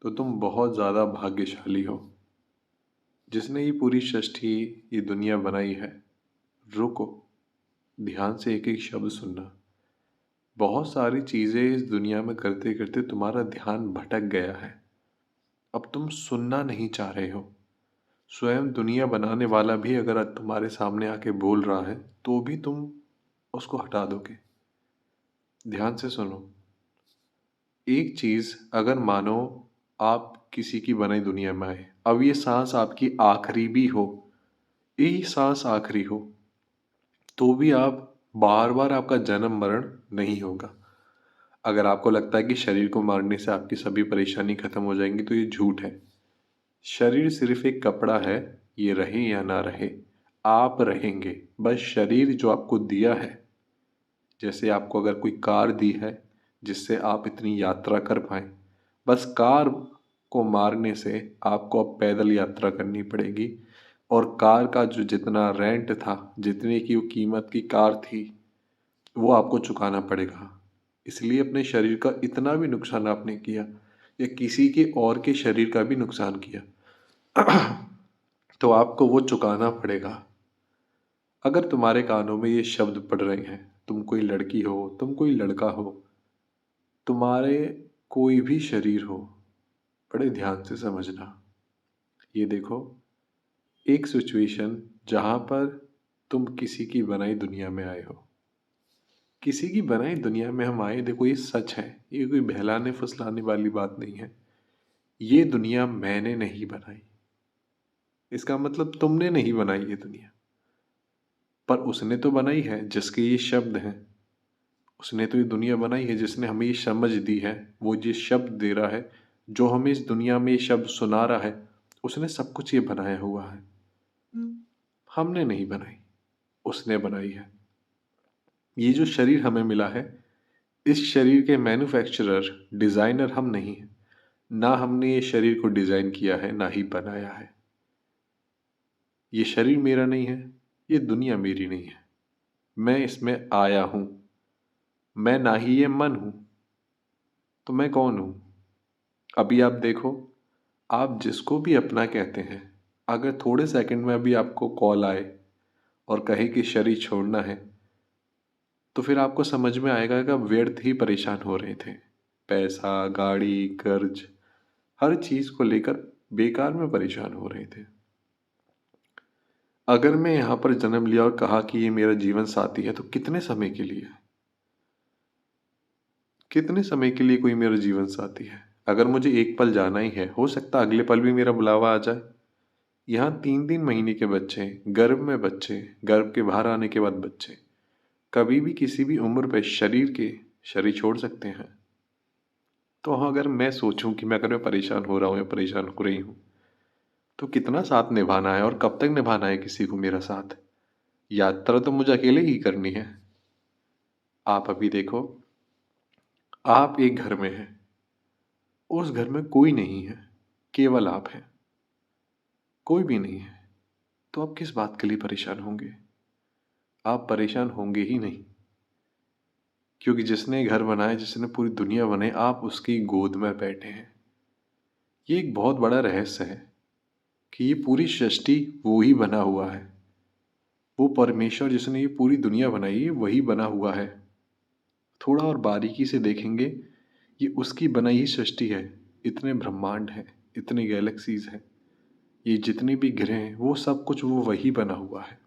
तो तुम बहुत ज़्यादा भाग्यशाली हो। जिसने ये पूरी सृष्टि, ये दुनिया बनाई है, रुको, ध्यान से एक एक शब्द सुनना। बहुत सारी चीज़ें इस दुनिया में करते करते तुम्हारा ध्यान भटक गया है। अब तुम सुनना नहीं चाह रहे हो। स्वयं दुनिया बनाने वाला भी अगर तुम्हारे सामने आके बोल रहा है तो भी तुम उसको हटा दोगे। ध्यान से सुनो। एक चीज़, अगर मानो आप किसी की बनाई दुनिया में आए, अब ये सांस आपकी आखिरी भी हो, यही सांस आखिरी हो, तो भी आप बार बार आपका जन्म मरण नहीं होगा। अगर आपको लगता है कि शरीर को मारने से आपकी सभी परेशानी खत्म हो जाएंगी तो ये झूठ है। शरीर सिर्फ एक कपड़ा है, ये रहे या ना रहे, आप रहेंगे। बस शरीर जो आपको दिया है, जैसे आपको अगर कोई कार दी है जिससे आप इतनी यात्रा कर पाएँ, बस कार को मारने से आपको अब पैदल यात्रा करनी पड़ेगी और कार का जो जितना रेंट था, जितने की वो कीमत की कार थी, वो आपको चुकाना पड़ेगा। इसलिए अपने शरीर का इतना भी नुकसान आपने किया या किसी के और के शरीर का भी नुकसान किया तो आपको वो चुकाना पड़ेगा। अगर तुम्हारे कानों में ये शब्द पड़ रहे हैं, तुम कोई लड़की हो, तुम कोई लड़का हो, तुम्हारे कोई भी शरीर हो, बड़े ध्यान से समझना। ये देखो, एक सिचुएशन जहाँ पर तुम किसी की बनाई दुनिया में आए हो। किसी की बनाई दुनिया में हम आए, देखो ये सच है, ये कोई बहलाने फुसलाने वाली बात नहीं है। ये दुनिया मैंने नहीं बनाई। इसका मतलब तुमने नहीं बनाई ये दुनिया, पर उसने तो बनाई है जिसके ये शब्द हैं। उसने तो ये दुनिया बनाई है जिसने हमें ये समझ दी है। वो जिस शब्द दे रहा है, जो हमें इस दुनिया में ये शब्द सुना रहा है, उसने सब कुछ ये बनाया हुआ है। हमने नहीं बनाई, उसने बनाई है। ये जो शरीर हमें मिला है, इस शरीर के मैन्युफैक्चरर, डिज़ाइनर हम नहीं हैं। ना हमने ये शरीर को डिज़ाइन किया है, ना ही बनाया है। ये शरीर मेरा नहीं है, ये दुनिया मेरी नहीं है। मैं इसमें आया हूँ। मैं ना ही ये मन हूँ, तो मैं कौन हूँ? अभी आप देखो, आप जिसको भी अपना कहते हैं, अगर थोड़े सेकंड में अभी आपको कॉल आए और कहे कि शरीर छोड़ना है, तो फिर आपको समझ में आएगा कि आप व्यर्थ ही परेशान हो रहे थे। पैसा, गाड़ी, कर्ज, हर चीज़ को लेकर बेकार में परेशान हो रहे थे। अगर मैं यहाँ पर जन्म लिया और कहा कि ये मेरा जीवन साथी है, तो कितने समय के लिए है? कितने समय के लिए कोई मेरा जीवन साथी है? अगर मुझे एक पल जाना ही है, हो सकता है अगले पल भी मेरा बुलावा आ जाए। यहाँ 3-3 महीने के बच्चे, गर्भ में बच्चे, गर्भ के बाहर आने के बाद बच्चे, कभी भी किसी भी उम्र पे शरीर छोड़ सकते हैं। तो हाँ, अगर मैं सोचूं कि अगर मैं परेशान हो रहा हूँ या परेशान हो रही हूँ, तो कितना साथ निभाना है और कब तक निभाना है किसी को मेरा साथ? यात्रा तो मुझे अकेले ही करनी है। आप अभी देखो, आप एक घर में हैं, उस घर में कोई नहीं है, केवल आप हैं, कोई भी नहीं है। तो आप किस बात के लिए परेशान होंगे? आप परेशान होंगे ही नहीं, क्योंकि जिसने घर बनाया, जिसने पूरी दुनिया बनाई, आप उसकी गोद में बैठे हैं। ये एक बहुत बड़ा रहस्य है कि ये पूरी सृष्टि वो ही बना हुआ है। वो परमेश्वर जिसने ये पूरी दुनिया बनाई है, वही बना हुआ है। थोड़ा और बारीकी से देखेंगे, ये उसकी बनाई ही सृष्टि है। इतने ब्रह्मांड हैं, इतनी गैलेक्सीज हैं, ये जितने भी ग्रह हैं, वो सब कुछ वो वही बना हुआ है।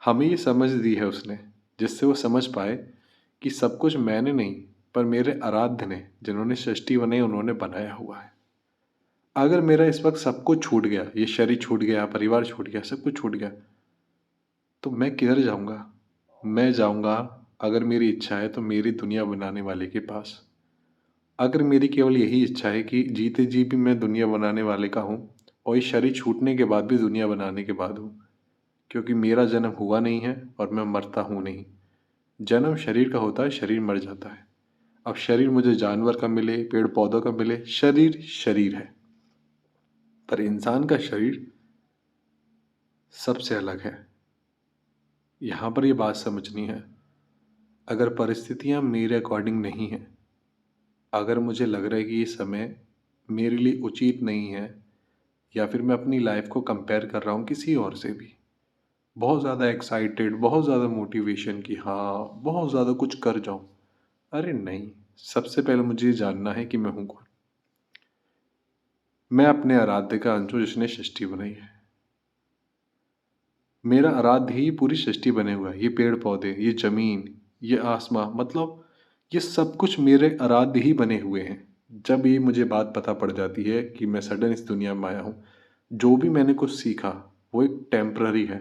हमें ये समझ दी है उसने, जिससे वो समझ पाए कि सब कुछ मैंने नहीं, पर मेरे आराध्य ने, जिन्होंने सृष्टि बनाई, उन्होंने बनाया हुआ है। अगर मेरा इस वक्त सब कुछ छूट गया, ये शरीर छूट गया, परिवार छूट गया, सब कुछ छूट गया, तो मैं किधर जाऊंगा? मैं जाऊंगा, अगर मेरी इच्छा है, तो मेरी दुनिया बनाने वाले के पास। अगर मेरी केवल यही इच्छा है कि जीते जी भी मैं दुनिया बनाने वाले का हूँ और इस शरीर छूटने के बाद भी दुनिया बनाने के बाद हूँ, क्योंकि मेरा जन्म हुआ नहीं है और मैं मरता हूँ नहीं। जन्म शरीर का होता है, शरीर मर जाता है। अब शरीर मुझे जानवर का मिले, पेड़ पौधों का मिले, शरीर शरीर है, पर इंसान का शरीर सबसे अलग है। यहाँ पर ये बात समझनी है। अगर परिस्थितियाँ मेरे अकॉर्डिंग नहीं हैं, अगर मुझे लग रहा है कि ये समय मेरे लिए उचित नहीं है, या फिर मैं अपनी लाइफ को कंपेयर कर रहा हूँ किसी और से भी। बहुत ज़्यादा एक्साइटेड, बहुत ज़्यादा मोटिवेशन कि हाँ, बहुत ज़्यादा कुछ कर जाऊँ। अरे नहीं, सबसे पहले मुझे ये जानना है कि मैं हूँ कौन। मैं अपने आराध्य का अंश हूँ जिसने सृष्टि बनाई है। मेरा आराध्य ही पूरी सृष्टि बने हुआ है। ये पेड़ पौधे, ये ज़मीन, ये आसमां, मतलब ये सब कुछ मेरे आराध्य ही बने हुए हैं। जब ये मुझे बात पता पड़ जाती है कि मैं सडन इस दुनिया में आया हूँ, जो भी मैंने कुछ सीखा वो एक टेम्पररी है।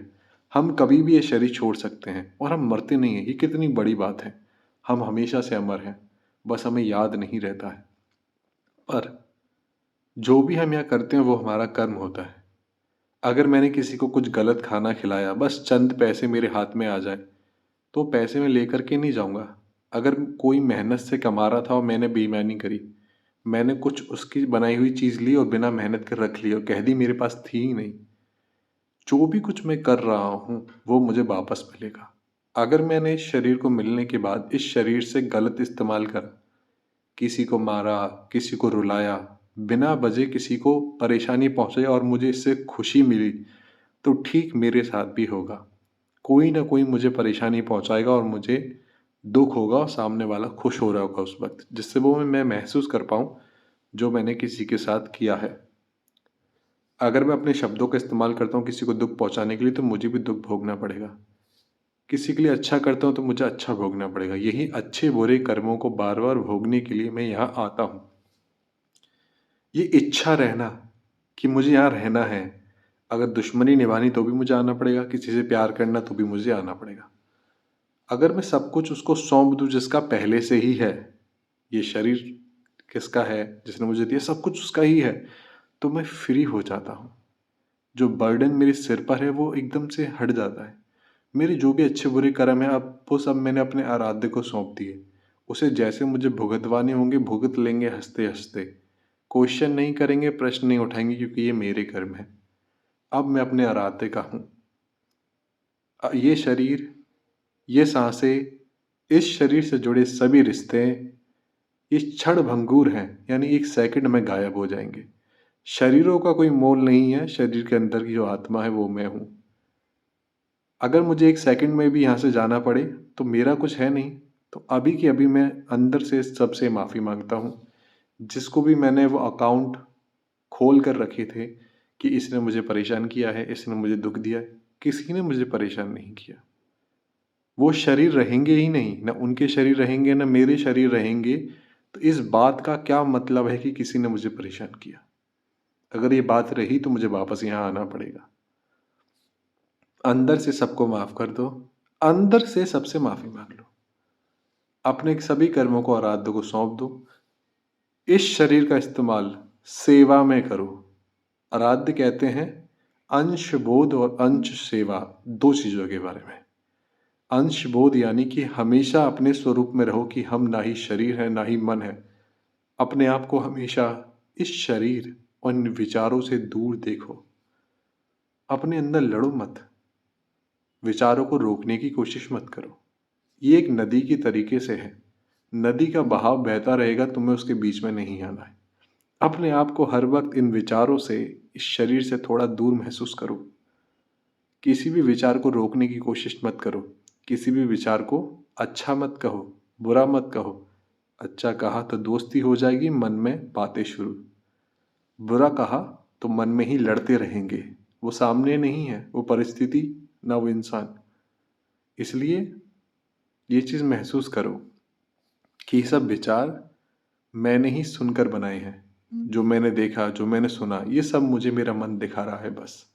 हम कभी भी ये शरीर छोड़ सकते हैं और हम मरते नहीं हैं। ये कितनी बड़ी बात है। हम हमेशा से अमर हैं, बस हमें याद नहीं रहता है। पर जो भी हम यहाँ करते हैं वो हमारा कर्म होता है। अगर मैंने किसी को कुछ गलत खाना खिलाया, बस चंद पैसे मेरे हाथ में आ जाए, तो पैसे मैं लेकर के नहीं जाऊँगा। अगर कोई मेहनत से कमा रहा था और मैंने बेईमानी करी, मैंने कुछ उसकी बनाई हुई चीज़ ली और बिना मेहनत के रख ली और कह दी मेरे पास थी ही नहीं, जो भी कुछ मैं कर रहा हूँ वो मुझे वापस मिलेगा। अगर मैंने इस शरीर को मिलने के बाद इस शरीर से गलत इस्तेमाल करा, किसी को मारा, किसी को रुलाया, बिना वजह किसी को परेशानी पहुँचाई और मुझे इससे खुशी मिली, तो ठीक मेरे साथ भी होगा। कोई ना कोई मुझे परेशानी पहुँचाएगा और मुझे दुख होगा और सामने वाला खुश हो रहा होगा उस वक्त, जिससे वो मैं महसूस कर पाऊँ जो मैंने किसी के साथ किया है। अगर मैं अपने शब्दों का इस्तेमाल करता हूँ किसी को दुख पहुँचाने के लिए, तो मुझे भी दुख भोगना पड़ेगा। किसी के लिए अच्छा करता हूँ तो मुझे अच्छा भोगना पड़ेगा। यही अच्छे बुरे कर्मों को बार बार भोगने के लिए मैं यहाँ आता हूँ। ये इच्छा रहना कि मुझे यहाँ रहना है। अगर दुश्मनी निभानी तो भी मुझे आना पड़ेगा, किसी से प्यार करना तो भी मुझे आना पड़ेगा। अगर मैं सब कुछ उसको सौंप दूँ जिसका पहले से ही है, ये शरीर किसका है, जिसने मुझे दिया, सब कुछ उसका ही है, तो मैं फ्री हो जाता हूँ। जो बर्डन मेरे सिर पर है वो एकदम से हट जाता है। मेरे जो भी अच्छे बुरे कर्म हैं, अब वो सब मैंने अपने आराध्य को सौंप दिए। उसे जैसे मुझे भुगतवाने होंगे भुगत लेंगे हंसते हंसते। क्वेश्चन नहीं करेंगे, प्रश्न नहीं उठाएंगे, क्योंकि ये मेरे कर्म है। अब मैं अपने आराध्य का हूँ। ये शरीर, ये सांसें, इस शरीर से जुड़े सभी रिश्ते, ये क्षण भंगुर हैं, यानी एक सेकंड में गायब हो जाएंगे। शरीरों का कोई मोल नहीं है। शरीर के अंदर की जो आत्मा है वो मैं हूँ। अगर मुझे एक सेकंड में भी यहाँ से जाना पड़े तो मेरा कुछ है नहीं। तो अभी की अभी मैं अंदर से सबसे माफ़ी मांगता हूँ, जिसको भी मैंने वो अकाउंट खोल कर रखे थे कि इसने मुझे परेशान किया है, इसने मुझे दुख दिया है। किसी ने मुझे परेशान नहीं किया। वो शरीर रहेंगे ही नहीं, ना उनके शरीर रहेंगे, ना मेरे शरीर रहेंगे। तो इस बात का क्या मतलब है कि किसी ने मुझे परेशान किया? अगर ये बात रही तो मुझे वापस यहाँ आना पड़ेगा। अंदर से सबको माफ़ कर दो। अंदर से सबसे माफ़ी मांग लो। अपने सभी कर्मों को आराध्य को सौंप दो। इस शरीर का इस्तेमाल सेवा में करो। आराध्य कहते हैं अंश बोध और अंश सेवा, दो चीज़ों के बारे में। अंश बोध यानी कि हमेशा अपने स्वरूप में रहो कि हम ना ही शरीर है ना ही मन है। अपने आप को हमेशा इस शरीर और इन विचारों से दूर देखो। अपने अंदर लड़ो मत। विचारों को रोकने की कोशिश मत करो। ये एक नदी की तरीके से है। नदी का बहाव बहता रहेगा, तुम्हें उसके बीच में नहीं आना है। अपने आप को हर वक्त इन विचारों से, इस शरीर से थोड़ा दूर महसूस करो। किसी भी विचार को रोकने की कोशिश मत करो। किसी भी विचार को अच्छा मत कहो, बुरा मत कहो। अच्छा कहा तो दोस्ती हो जाएगी, मन में बातें शुरू। बुरा कहा तो मन में ही लड़ते रहेंगे। वो सामने नहीं है, वो परिस्थिति, ना वो इंसान। इसलिए ये चीज़ महसूस करो कि ये सब विचार मैंने ही सुनकर बनाए हैं। जो मैंने देखा, जो मैंने सुना, ये सब मुझे मेरा मन दिखा रहा है बस।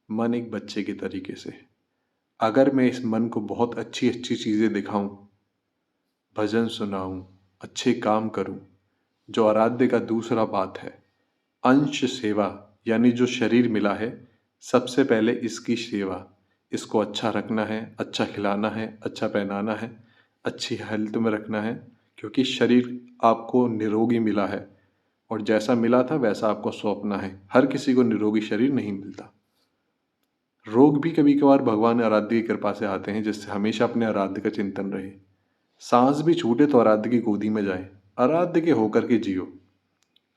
मन एक बच्चे के तरीके से। अगर मैं इस मन को बहुत अच्छी अच्छी चीज़ें दिखाऊं, भजन सुनाऊं, अच्छे काम करूं, जो आराध्य का दूसरा बात है, अंश सेवा, यानी जो शरीर मिला है, सबसे पहले इसकी सेवा। इसको अच्छा रखना है, अच्छा खिलाना है, अच्छा पहनाना है, अच्छी हेल्थ में रखना है, क्योंकि शरीर आपको निरोगी मिला है और जैसा मिला था वैसा आपको सौंपना है। हर किसी को निरोगी शरीर नहीं मिलता। रोग भी कभी कभार भगवान आराध्य की कृपा से आते हैं, जिससे हमेशा अपने आराध्य का चिंतन रहे। सांस भी छूटे तो आराध्य की गोदी में जाए, आराध्य के होकर के जियो।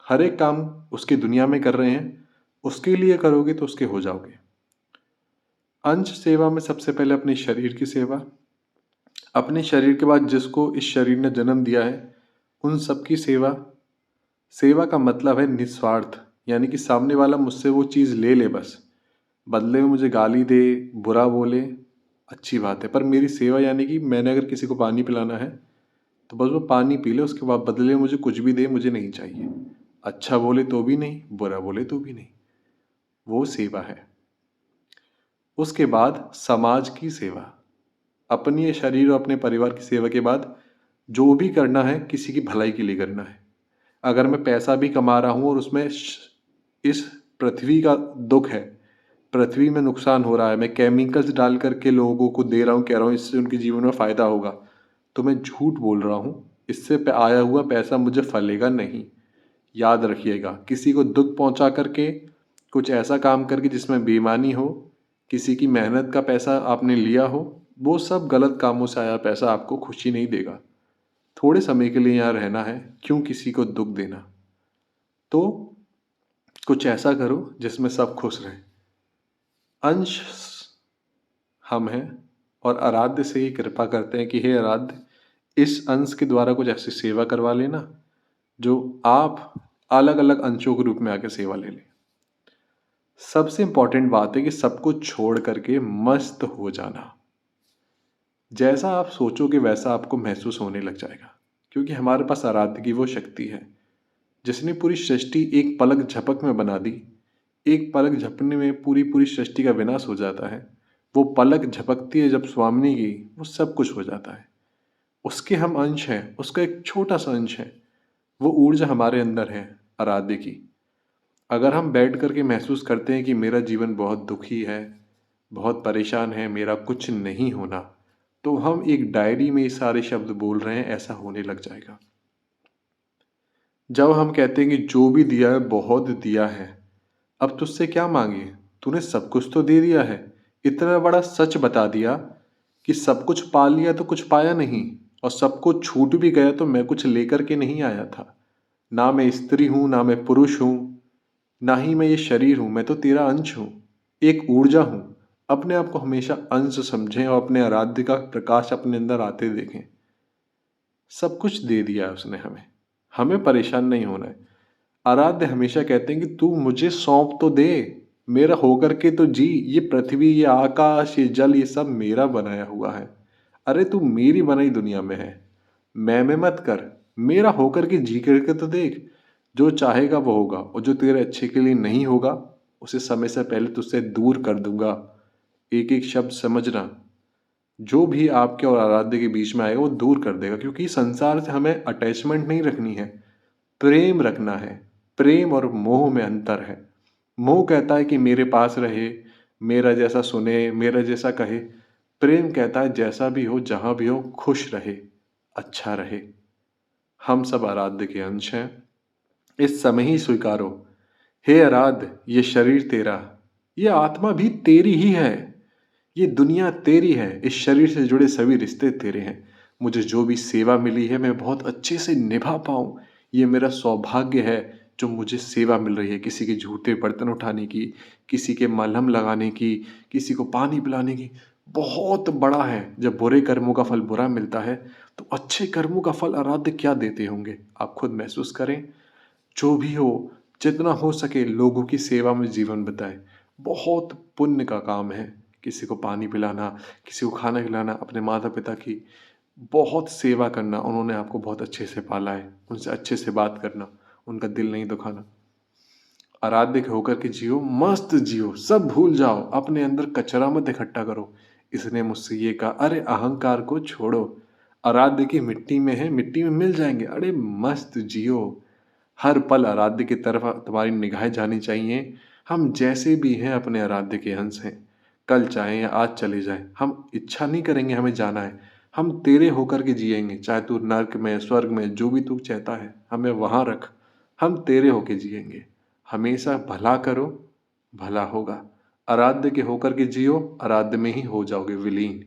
हर एक काम उसकी दुनिया में कर रहे हैं, उसके लिए करोगे तो उसके हो जाओगे। अंश सेवा में सबसे पहले अपने शरीर की सेवा, अपने शरीर के बाद जिसको इस शरीर ने जन्म दिया है उन सबकी सेवा। सेवा का मतलब है निस्वार्थ, यानी कि सामने वाला मुझसे वो चीज़ ले ले, बस बदले में मुझे गाली दे, बुरा बोले, अच्छी बात है, पर मेरी सेवा यानी कि मैंने अगर किसी को पानी पिलाना है तो बस वो पानी पी ले, उसके बाद बदले में मुझे कुछ भी दे, मुझे नहीं चाहिए। अच्छा बोले तो भी नहीं, बुरा बोले तो भी नहीं, वो सेवा है। उसके बाद समाज की सेवा, अपने शरीर और अपने परिवार की सेवा के बाद जो भी करना है किसी की भलाई के लिए करना है। अगर मैं पैसा भी कमा रहा हूँ और उसमें इस पृथ्वी का दुख है, पृथ्वी में नुकसान हो रहा है, मैं केमिकल्स डाल करके लोगों को दे रहा हूँ, कह रहा हूँ इससे उनके जीवन में फ़ायदा होगा, तो मैं झूठ बोल रहा हूँ। इससे आया हुआ पैसा मुझे फलेगा नहीं। याद रखिएगा, किसी को दुख पहुँचा करके, कुछ ऐसा काम करके जिसमें बेईमानी हो, किसी की मेहनत का पैसा आपने लिया हो, वो सब गलत कामों से आया पैसा आपको खुशी नहीं देगा। थोड़े समय के लिए यहाँ रहना है, क्यों किसी को दुख देना। तो कुछ ऐसा करो जिसमें सब खुश रहें। अंश हम हैं और आराध्य से ही कृपा करते हैं कि हे आराध्य, इस अंश के द्वारा कुछ ऐसी सेवा करवा लेना जो आप अलग अलग अंशों के रूप में आके सेवा ले लें। सबसे इंपॉर्टेंट बात है कि सब कुछ छोड़ करके मस्त हो जाना। जैसा आप सोचोगे वैसा आपको महसूस होने लग जाएगा, क्योंकि हमारे पास आराध्य की वो शक्ति है जिसने पूरी सृष्टि एक पलक झपक में बना दी। एक पलक झपकने में पूरी पूरी सृष्टि का विनाश हो जाता है। वो पलक झपकती है जब स्वामिनी की, वो सब कुछ हो जाता है। उसके हम अंश हैं, उसका एक छोटा सा अंश है। वो ऊर्जा हमारे अंदर है आराध्य की। अगर हम बैठ करके महसूस करते हैं कि मेरा जीवन बहुत दुखी है, बहुत परेशान है, मेरा कुछ नहीं होना, तो हम एक डायरी में ये सारे शब्द बोल रहे हैं, ऐसा होने लग जाएगा। जब हम कहते हैं कि जो भी दिया है बहुत दिया है, अब तुझसे क्या मांगे, तूने सब कुछ तो दे दिया है। इतना बड़ा सच बता दिया कि सब कुछ पा लिया तो कुछ पाया नहीं, और सब कुछ छूट भी गया तो मैं कुछ लेकर के नहीं आया था। ना मैं स्त्री हूँ, ना मैं पुरुष हूँ, ना ही मैं ये शरीर हूँ, मैं तो तेरा अंश हूँ, एक ऊर्जा हूँ। अपने आप को हमेशा अंश समझें और अपने आराध्य का प्रकाश अपने अंदर आते देखें। सब कुछ दे दिया है उसने हमें, हमें परेशान नहीं होना है। आराध्य हमेशा कहते हैं कि तू मुझे सौंप तो दे, मेरा होकर के तो जी। ये पृथ्वी, ये आकाश, ये जल, ये सब मेरा बनाया हुआ है। अरे तू मेरी बनाई दुनिया में है, मैं मत कर, मेरा होकर के जी करके तो देख। जो चाहेगा वो होगा, और जो तेरे अच्छे के लिए नहीं होगा उसे समय से पहले तुझसे दूर कर दूंगा। एक एक शब्द समझना, जो भी आपके और आराध्य के बीच में आएगा वो दूर कर देगा, क्योंकि संसार से हमें अटैचमेंट नहीं रखनी है, प्रेम रखना है। प्रेम और मोह में अंतर है। मोह कहता है कि मेरे पास रहे, मेरा जैसा सुने, मेरा जैसा कहे। प्रेम कहता है जैसा भी हो, जहाँ भी हो, खुश रहे, अच्छा रहे। हम सब आराध्य के अंश हैं, इस समय ही स्वीकारो। हे आराध्य, ये शरीर तेरा, ये आत्मा भी तेरी ही है, ये दुनिया तेरी है, इस शरीर से जुड़े सभी रिश्ते तेरे हैं। मुझे जो भी सेवा मिली है मैं बहुत अच्छे से निभा पाऊँ, ये मेरा सौभाग्य है जो मुझे सेवा मिल रही है। किसी के जूठे बर्तन उठाने की, किसी के मलहम लगाने की, किसी को पानी पिलाने की, बहुत बड़ा है। जब बुरे कर्मों का फल बुरा मिलता है तो अच्छे कर्मों का फल आराध्य क्या देते होंगे, आप खुद महसूस करें। जो भी हो, जितना हो सके लोगों की सेवा में जीवन बिताएं। बहुत पुण्य का काम है किसी को पानी पिलाना, किसी को खाना खिलाना, अपने माता पिता की बहुत सेवा करना। उन्होंने आपको बहुत अच्छे से पाला है, उनसे अच्छे से बात करना, उनका दिल नहीं दुखाना। आराध्य होकर के जियो, मस्त जियो, सब भूल जाओ, अपने अंदर कचरा मत इकट्ठा करो। इसने मुझसे ये कहा, अरे अहंकार को छोड़ो, आराध्य की मिट्टी में है, मिट्टी में मिल जाएंगे। अरे मस्त जियो, हर पल आराध्य की तरफ तुम्हारी निगाहें जानी चाहिए। हम जैसे भी हैं अपने आराध्य के अंश हैं। कल चाहे या आज चले जाएं, हम इच्छा नहीं करेंगे हमें जाना है। हम तेरे होकर के जिएंगे, चाहे तू नर्क में, स्वर्ग में, जो भी तू चाहता है हमें वहाँ रख, हम तेरे होके जिएंगे। हमेशा भला करो, भला होगा। आराध्य के होकर के जियो, आराध्य में ही हो जाओगे विलीन।